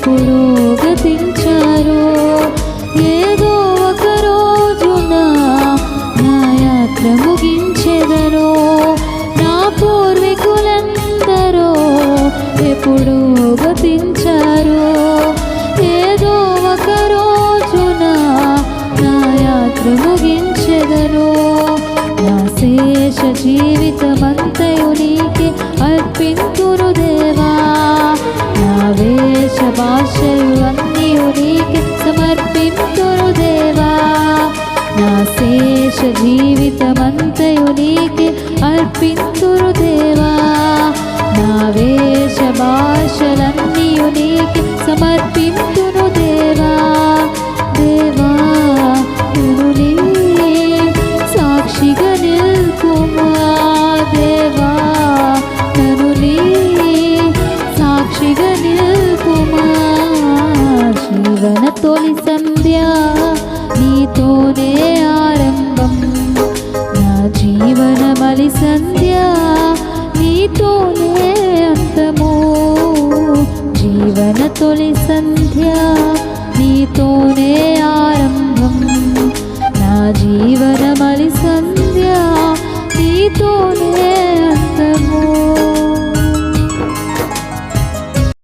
పురోగతించారో, ఏదో ఒక రోజున నా యాత్ర ముగించెదరో. నా పూర్వీకులందరూ పురోగతించారో, ఏదో ఒక రోజున నా యాత్ర ముగించెదరో. నా శేష జీవితమంతయు నీకే అర్పింతును దేవా. నా వేష భాషలు అన్నీయు నీకే సమర్పింతును దేవా. నా శేష జీవితమంతయు నీకే అర్పింతును దేవా. నా వేష భాషలన్నీయు నీకే సమర్పింతును దేవా. దేవా నన్ను నీ సాక్షిగా నిల్పుమా. దేవా నన్ను నీ సాక్షిగా నిల్పుమా. జీవన తొలి సంధ్య నీతోనే ఆరంభం, నా జీవన మలి సంధ్య నీతోనే అంతము. జీవన తొలి సంధ్య నీతోనే ఆరంభం, నా జీవన మలి సంధ్య నీతోనే